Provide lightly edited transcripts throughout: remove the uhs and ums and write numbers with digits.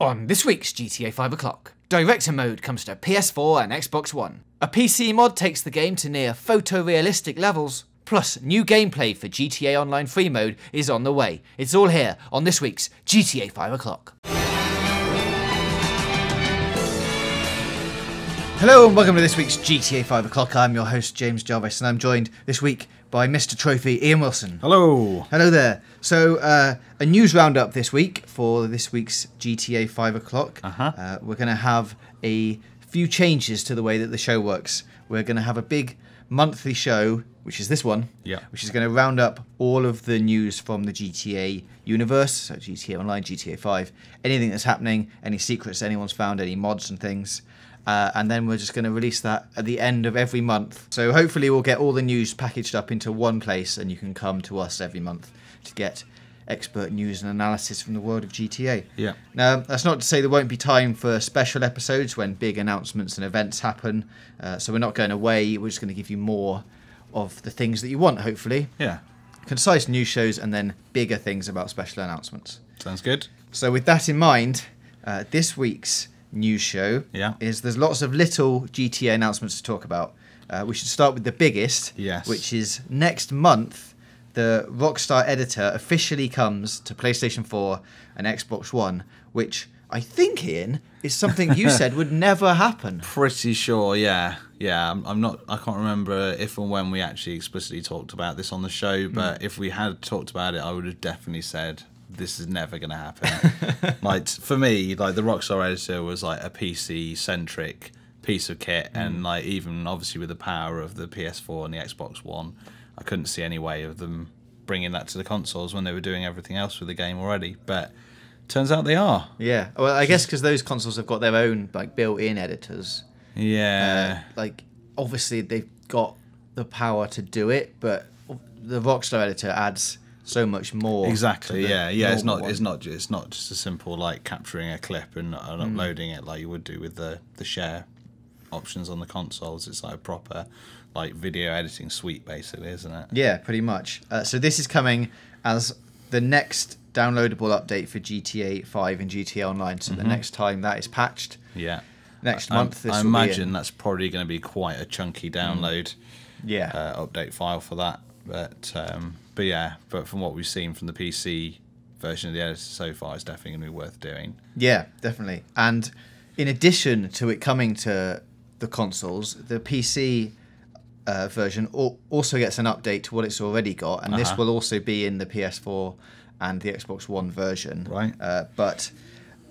On this week's GTA 5 o'clock, Director Mode comes to PS4 and Xbox One. A PC mod takes the game to near photorealistic levels. Plus, new gameplay for GTA Online Free Mode is on the way. It's all here on this week's GTA 5 o'clock. Hello and welcome to this week's GTA 5 o'clock. I'm your host James Jarvis and I'm joined this week by Mr. Trophy Ian Wilson. Hello. Hello there. So a news roundup this week for this week's GTA 5 o'clock. We're going to have a few changes to the way that the show works. We're going to have a big monthly show, which is this one, which is going to round up all of the news from the GTA universe, so GTA Online, GTA 5, anything that's happening, any secrets anyone's found, any mods and things. And then we're just going to release that at the end of every month. So hopefully we'll get all the news packaged up into one place and you can come to us every month to get expert news and analysis from the world of GTA. Yeah. Now, that's not to say there won't be time for special episodes when big announcements and events happen. So we're not going away. We're just going to give you more of the things that you want, hopefully. Yeah. Concise news shows and then bigger things about special announcements. Sounds good. So with that in mind, this week's news show is there's lots of little GTA announcements to talk about. We should start with the biggest, which is next month the Rockstar Editor officially comes to PlayStation 4 and Xbox One, which I think, Ian, is something you said would never happen. Pretty sure, yeah. I can't remember if and when we actually explicitly talked about this on the show, but if we had talked about it, I would have definitely said this is never going to happen. Like, for me, like, the Rockstar Editor was like a PC-centric piece of kit, and like, even obviously with the power of the PS4 and the Xbox One, I couldn't see any way of them bringing that to the consoles when they were doing everything else with the game already. But turns out they are. Yeah. Well, I guess because those consoles have got their own like built-in editors. Yeah. Like, obviously they've got the power to do it, but the Rockstar Editor adds so much more. Exactly. Yeah. It's not just a simple like capturing a clip and uploading it like you would do with the share options on the consoles. It's like a proper like video editing suite, basically, isn't it? Yeah, pretty much. So this is coming as the next downloadable update for GTA 5 and GTA Online. So the next time that is patched. Yeah. Next month. I imagine that's probably going to be quite a chunky download. Update file for that. But from what we've seen from the PC version of the editor so far, it's definitely going to be worth doing. Yeah, definitely. And in addition to it coming to the consoles, the PC version also gets an update to what it's already got, and this will also be in the PS4 and the Xbox One version. Right. But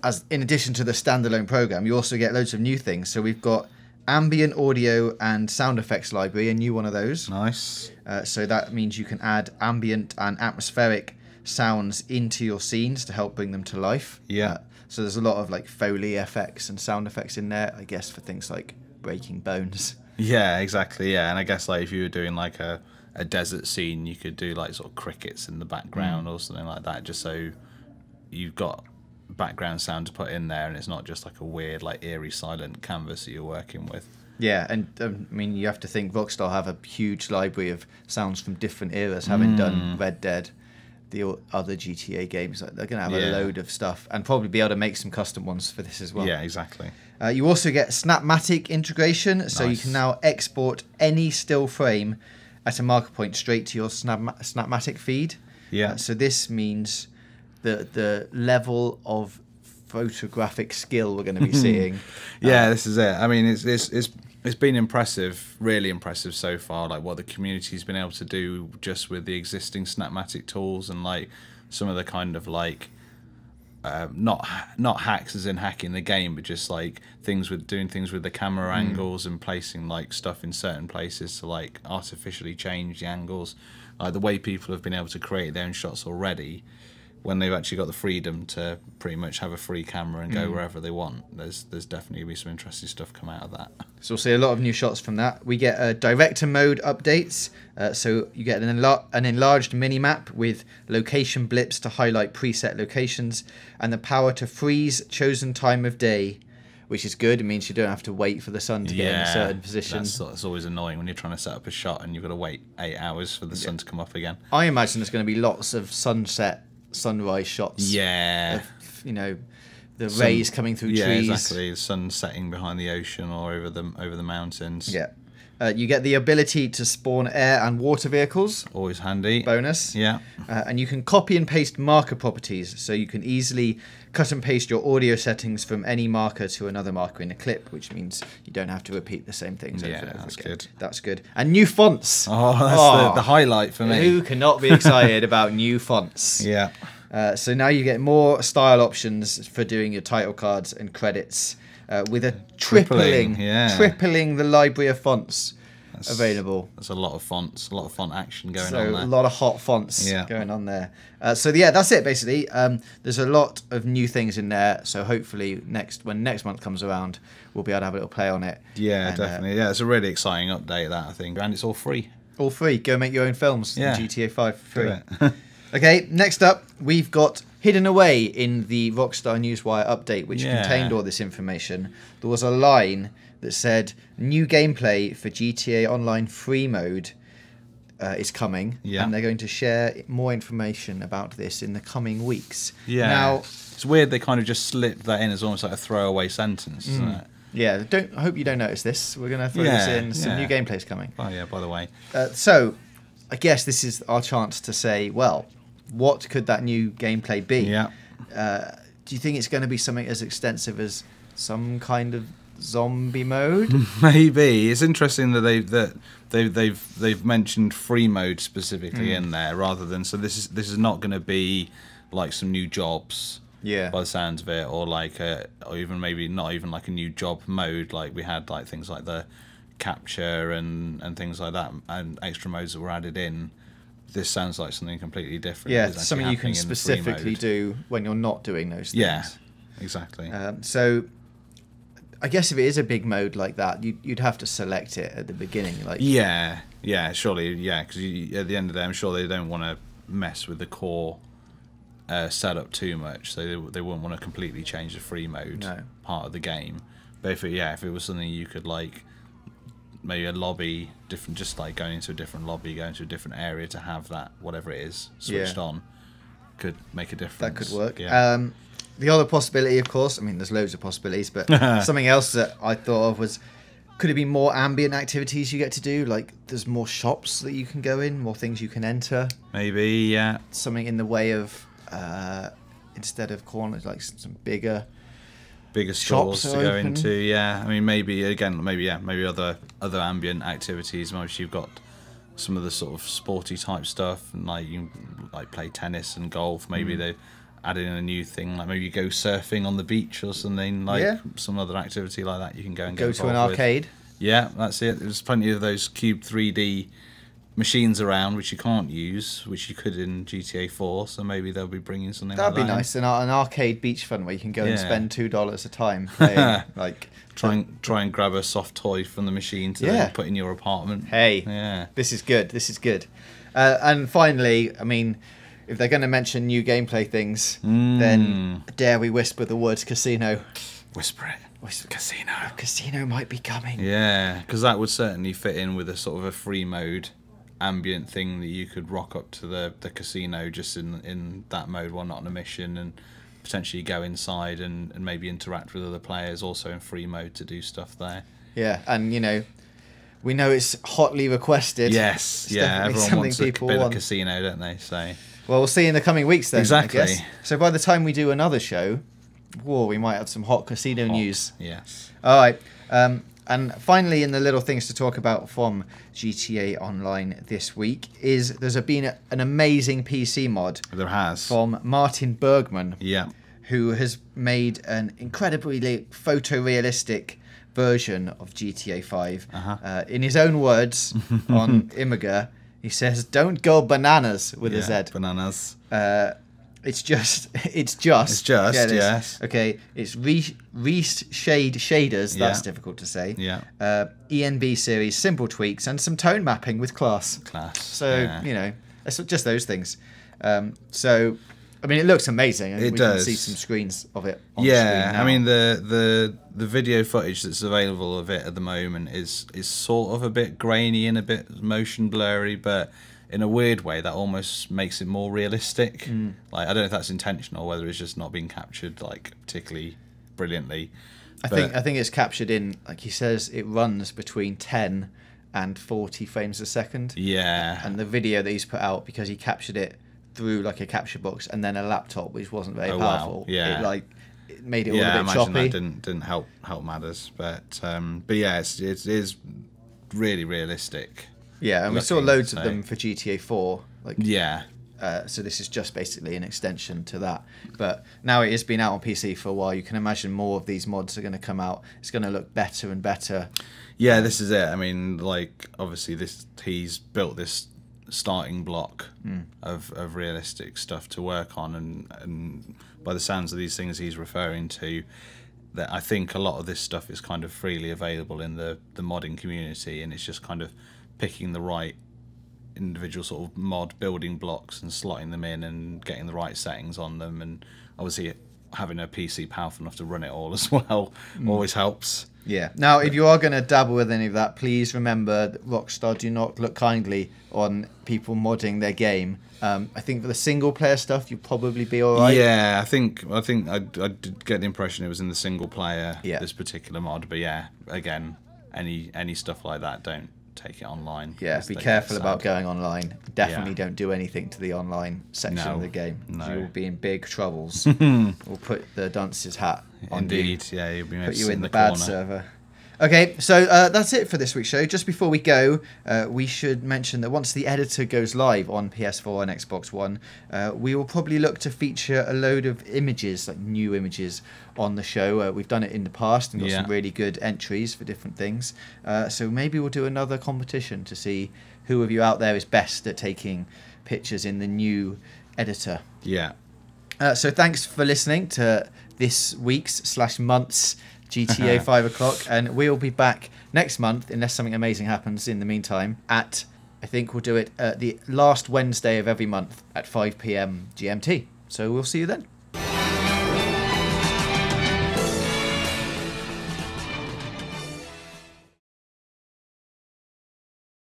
as in addition to the standalone program, you also get loads of new things. So we've got ambient audio and sound effects library, a new one of those. Nice. So that means you can add ambient and atmospheric sounds into your scenes to help bring them to life. Yeah. So there's a lot of like Foley effects and sound effects in there, I guess, for things like breaking bones. Yeah, exactly. Yeah, and I guess like if you were doing like a desert scene, you could do like sort of crickets in the background or something like that, just so you've got background sound to put in there, and it's not just like a weird, like eerie, silent canvas that you're working with. Yeah, and I mean, you have to think Rockstar have a huge library of sounds from different eras, having done Red Dead, the other GTA games. They're going to have a load of stuff, and probably be able to make some custom ones for this as well. Yeah, exactly. You also get Snapmatic Integration, so you can now export any still frame at a marker point straight to your Snapmatic feed. Yeah. So this means the level of photographic skill we're going to be seeing. This is it. I mean, it's been impressive, really impressive so far. Like what the community's been able to do just with the existing Snapmatic tools, and like some of the kind of like not hacks as in hacking the game, but just like doing things with the camera angles and placing like stuff in certain places to like artificially change the angles. Like the way people have been able to create their own shots already, when they've actually got the freedom to pretty much have a free camera and go wherever they want. There's definitely going to be some interesting stuff come out of that. So we'll see a lot of new shots from that. We get director mode updates. So you get an enlarged mini-map with location blips to highlight preset locations, and the power to freeze chosen time of day, which is good. It means you don't have to wait for the sun to get in a certain position. That's always annoying when you're trying to set up a shot and you've got to wait 8 hours for the sun to come up again. I imagine there's going to be lots of sunrise shots. Yeah. Of, the rays coming through trees. Yeah, exactly. The sun setting behind the ocean or over the mountains. Yeah. You get the ability to spawn air and water vehicles. Always handy. Bonus. Yeah. And you can copy and paste marker properties, so you can easily cut and paste your audio settings from any marker to another marker in a clip, which means you don't have to repeat the same things over and over that's again. good. That's good. And new fonts. Oh, that's the highlight for me. Who cannot be excited about new fonts? Yeah. So now you get more style options for doing your title cards and credits. With a tripling the library of fonts available. There's a lot of fonts, a lot of font action going on there. A lot of hot fonts going on there. So yeah, that's it basically. There's a lot of new things in there. So hopefully when next month comes around, we'll be able to have a little play on it. Yeah, definitely. Yeah, it's a really exciting update, that I think, and it's all free. All free. Go make your own films in GTA 5 for free. Do it. Okay, next up, we've got hidden away in the Rockstar Newswire update, which contained all this information. There was a line that said, new gameplay for GTA Online free mode is coming, and they're going to share more information about this in the coming weeks. Yeah. Now, it's weird they kind of just slipped that in as almost like a throwaway sentence, isn't it? Yeah, I hope you don't notice this. We're going to throw this in. Some new gameplay's coming. Oh, yeah, by the way. So, I guess this is our chance to say, well, what could that new gameplay be? Yeah. Do you think it's going to be something as extensive as some kind of zombie mode? Maybe. It's interesting that they've mentioned free mode specifically in there rather than, so this is not going to be like some new jobs. Yeah. By the sounds of it, or like or even maybe not even like a new job mode, like we had like things like the capture and things like that, and extra modes that were added in. This sounds like something completely different. Yeah, something you can specifically do when you're not doing those things. Yeah, exactly. So, I guess if it is a big mode like that, you'd have to select it at the beginning. Like yeah, surely, because at the end of the day, I'm sure they don't want to mess with the core setup too much. So they wouldn't want to completely change the free mode part of the game. But if it was something you could like, maybe a lobby, different, just like going into a different lobby, going to a different area to have that, whatever it is, switched on, could make a difference. That could work. Yeah. The other possibility, of course, I mean, there's loads of possibilities, but something else that I thought of was, could it be more ambient activities you get to do? Like, there's more shops that you can go in, more things you can enter. Maybe, yeah. Something in the way of, instead of corners, like some bigger stores to go into. Yeah, I mean, maybe other ambient activities. Maybe you've got some of the sort of sporty type stuff, and like you can like play tennis and golf. Maybe they added in a new thing, like maybe you go surfing on the beach or something, like some other activity like that. You can go and go to an arcade. Yeah, that's it. There's plenty of those Cube 3D machines around which you can't use, which you could in GTA 4, so maybe they'll be bringing something that'd like be nice. An arcade beach fun where you can go and spend $2 a time playing, like try and grab a soft toy from the machine to then put in your apartment. This is good. And finally, I mean, if they're going to mention new gameplay things, then dare we whisper the words casino? Whisper it. Casino. Casino might be coming. Yeah, because that would certainly fit in with a sort of a free mode ambient thing that you could rock up to the casino just in that mode while not on a mission, and potentially go inside and maybe interact with other players also in free mode to do stuff there. Yeah, and we know it's hotly requested. Yes, everyone wants a bit of casino, don't they? So, well, we'll see in the coming weeks then. Exactly. I guess. So by the time we do another show, we might have some hot casino news. Yes. All right. And finally, in the little things to talk about from GTA Online this week is there's been an amazing PC mod. There has. From Martin Bergman. Yeah. Who has made an incredibly photorealistic version of GTA 5. In his own words on Imgur, he says, "Don't go bananas" with a Z. Bananas. It's just. Yes. Okay, it's reshade shaders. That's difficult to say. Yeah. ENB series, simple tweaks, and some tone mapping with class. So it's just those things. So, I mean, it looks amazing. We can see some screens of it. On screen now. I mean the video footage that's available of it at the moment is sort of a bit grainy and a bit motion blurry, but in a weird way, that almost makes it more realistic. Like, I don't know if that's intentional or whether it's just not being captured like particularly brilliantly. I think it's captured in, like he says, it runs between 10 and 40 frames a second. Yeah. And the video that he's put out, because he captured it through like a capture box and then a laptop, which wasn't very powerful. Wow. Yeah. It made it all a bit I imagine choppy. that didn't help matters, but yeah, it is really realistic. Yeah, and we saw loads of them for GTA 4. Like, yeah. So this is just basically an extension to that. But now it has been out on PC for a while. You can imagine more of these mods are going to come out. It's going to look better and better. Yeah, this is it. I mean, like, obviously he's built this starting block of realistic stuff to work on, and by the sounds of these things he's referring to, that I think a lot of this stuff is kind of freely available in the modding community, and it's just kind of picking the right individual sort of mod building blocks and slotting them in and getting the right settings on them, and obviously having a PC powerful enough to run it all as well always helps. Yeah. Now, if you are going to dabble with any of that, please remember that Rockstar do not look kindly on people modding their game. I think for the single player stuff, you'll probably be all right. Yeah, I think I did get the impression it was in the single player, this particular mod. But yeah, again, any stuff like that, don't take it online. Yeah, be careful about going online. Definitely don't do anything to the online section of the game. No. You'll be in big troubles. We'll put the dunce's hat on you. Indeed, yeah, you'll be put you in the corner. bad server. Okay, so that's it for this week's show. Just before we go, we should mention that once the editor goes live on PS4 and Xbox One, we will probably look to feature a load of images, like new images, on the show. We've done it in the past and got some really good entries for different things. So maybe we'll do another competition to see who of you out there is best at taking pictures in the new editor. Yeah. So thanks for listening to this week's / month's GTA 5 o'clock, and we'll be back next month unless something amazing happens in the meantime I think we'll do it the last Wednesday of every month at 5 PM GMT. So we'll see you then.